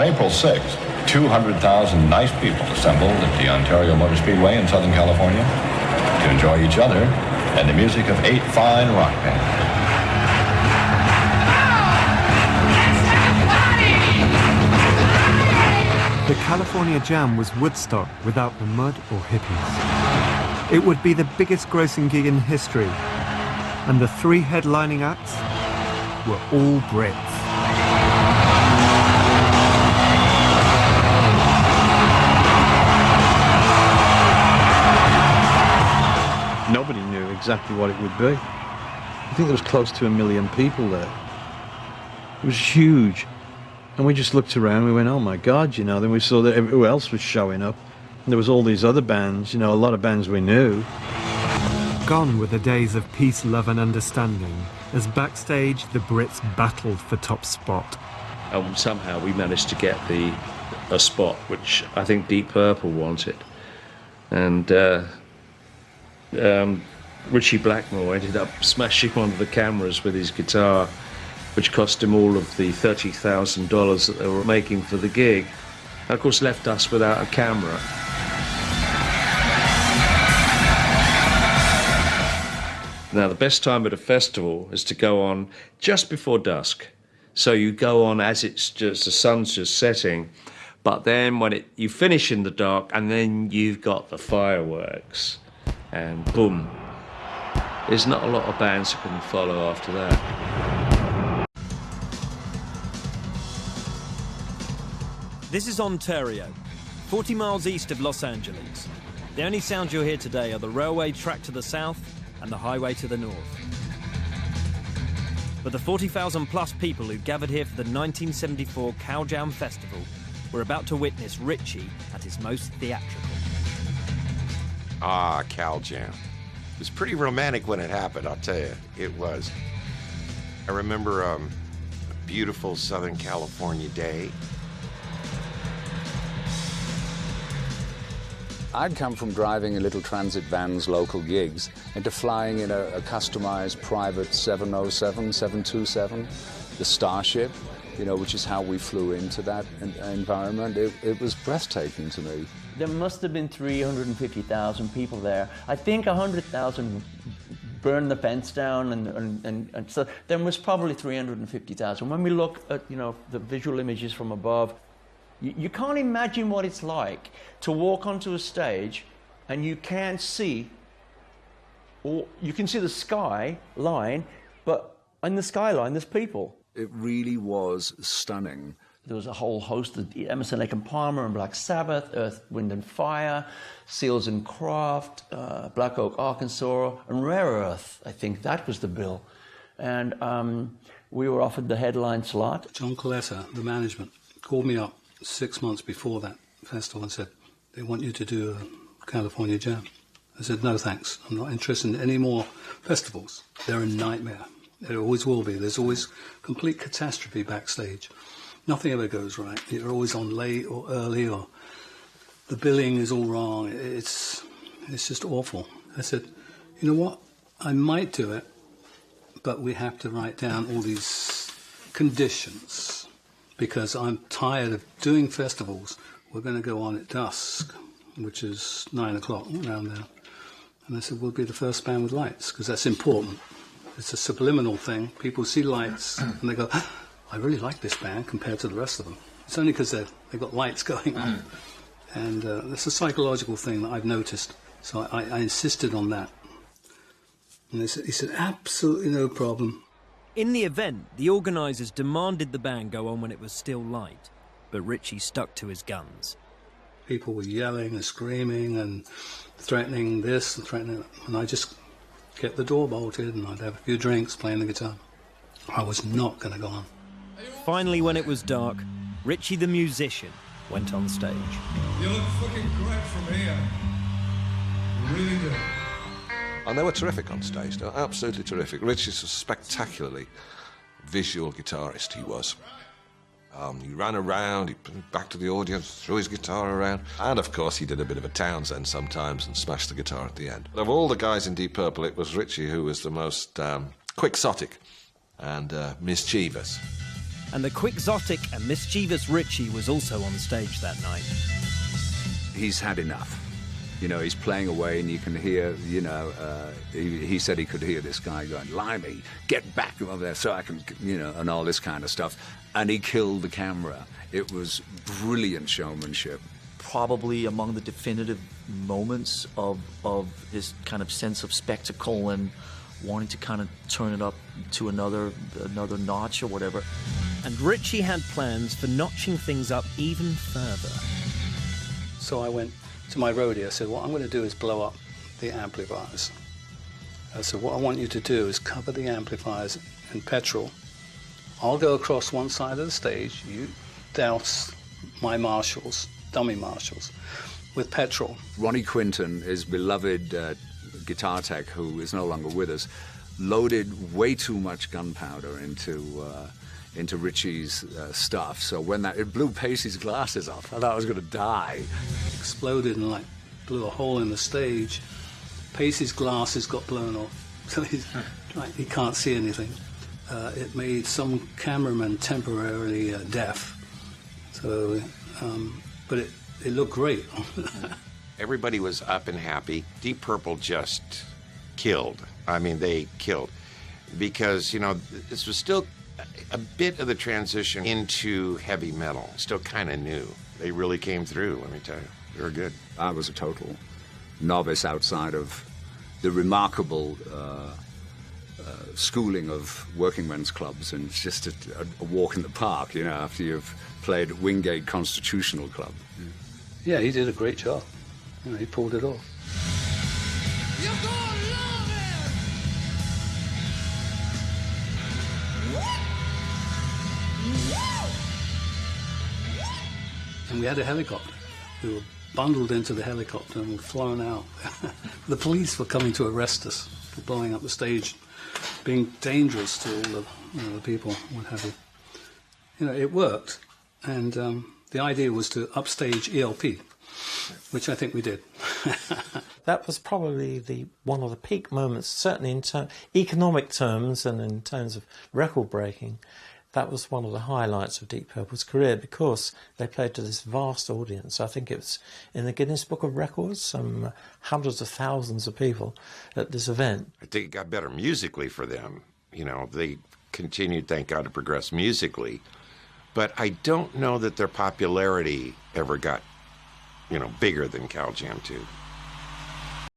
On April 6th, 200,000 nice people assembled at the Ontario Motor Speedway in Southern California to enjoy each other and the music of 8 fine rock bands. The California Jam was Woodstock without the mud or hippies. It would be the biggest grossing gig in history, and the 3 headlining acts were all Brits. Nobody knew exactly what it would be. I think there was close to 1 million people there. It was huge. And we just looked around and we went, oh my God, you know. Then we saw that who else was showing up. And there was all these other bands, you know, a lot of bands we knew. Gone were the days of peace, love and understanding, as backstage the Brits battled for top spot. And somehow we managed to get a spot which I think Deep Purple wanted. And Ritchie Blackmore ended up smashing one of the cameras with his guitar, which cost him all of the $30,000 that they were making for the gig. And of course left us without a camera. Now the best time at a festival is to go on just before dusk. So you go on as it's just, the sun's just setting, but then when you finish in the dark and then you've got the fireworks and boom. There's not a lot of bands that can follow after that. This is Ontario, 40 miles east of Los Angeles. The only sounds you'll hear today are the railway track to the south and the highway to the north. But the 40,000 plus people who gathered here for the 1974 Cal Jam Festival were about to witness Ritchie at his most theatrical. Ah, Cal Jam. It was pretty romantic when it happened, I'll tell you. It was. I remember a beautiful Southern California day. I'd come from driving in little transit vans, local gigs, into flying in a customized private 707, 727, the Starship, you know, which is how we flew into that environment. It was breathtaking to me. There must have been 350,000 people there. I think 100,000 burned the fence down, and so there was probably 350,000. When we look at, you know, the visual images from above, you can't imagine what it's like to walk onto a stage and you can't see, or you can see the sky line, but in the skyline there's people. It really was stunning. There was a whole host of Emerson, Lake and Palmer and Black Sabbath, Earth, Wind and Fire, Seals and Croft, Black Oak, Arkansas, and Rare Earth. I think that was the bill. And we were offered the headline slot. John Coletta, the management, called me up 6 months before that festival and said, they want you to do a California Jam. I said, no thanks, I'm not interested in any more festivals. They're a nightmare. There always will be. There's always complete catastrophe backstage. Nothing ever goes right. You're always on late or early, or the billing is all wrong. It's just awful. I said, you know what, I might do it, but we have to write down all these conditions, because I'm tired of doing festivals. We're going to go on at dusk, which is 9 o'clock, around there. And I said, we'll be the first band with lights, because that's important. It's a subliminal thing. People see lights, and they go, I really like this band compared to the rest of them. It's only because they've got lights going on. And it's a psychological thing that I've noticed. So I insisted on that. And he said, absolutely no problem. In the event, the organisers demanded the band go on when it was still light, but Ritchie stuck to his guns. People were yelling and screaming and threatening this and threatening that, and I just kept the door bolted, and I'd have a few drinks playing the guitar. I was not going to go on. Finally, when it was dark, Ritchie the musician went on stage. You look fucking great from here. You really do. And they were terrific on stage. They were absolutely terrific. Ritchie's a spectacularly visual guitarist, he was. He ran around, he put back to the audience, threw his guitar around. And of course he did a bit of a Townsend sometimes and smashed the guitar at the end. Of all the guys in Deep Purple, it was Ritchie who was the most quixotic and mischievous. And the quixotic and mischievous Ritchie was also on stage that night. He's had enough. You know, he's playing away and you can hear, you know, he said he could hear this guy going, "Limey, get back over there so I can," you know, and all this kind of stuff. And he killed the camera. It was brilliant showmanship. Probably among the definitive moments of his kind of sense of spectacle and wanting to kind of turn it up to another notch or whatever. And Ritchie had plans for notching things up even further. So I went to my roadie. I said, what I'm going to do is blow up the amplifiers. I said, what I want you to do is cover the amplifiers in petrol. I'll go across one side of the stage. You douse my Marshalls, dummy Marshalls, with petrol. Ronnie Quinton, his beloved guitar tech, who is no longer with us, loaded way too much gunpowder into Ritchie's stuff. So when it blew Pacey's glasses off, I thought I was going to die. Exploded and like blew a hole in the stage. Pacey's glasses got blown off, so he can't see anything. It made some cameraman temporarily deaf. So, but it looked great. Everybody was up and happy. Deep Purple just killed. I mean, they killed. Because, you know, this was still a bit of the transition into heavy metal. Still kind of new. They really came through, let me tell you. They were good. I was a total novice outside of the remarkable schooling of working men's clubs, and it's just a walk in the park, you know, after you've played at Wingate Constitutional Club. Yeah, he did a great job. You know, he pulled it off. You're gonna love it! And we had a helicopter. We were bundled into the helicopter and were flown out. The police were coming to arrest us for blowing up the stage, being dangerous to all the people, what have you. You know, it worked. And the idea was to upstage ELP, which I think we did. That was probably one of the peak moments, certainly in economic terms and in terms of record breaking. That was one of the highlights of Deep Purple's career because they played to this vast audience. I think it was in the Guinness Book of Records, some hundreds of thousands of people at this event. I think it got better musically for them. You know, they continued, thank God, to progress musically. But I don't know that their popularity ever got, you know, bigger than Cal Jam 2.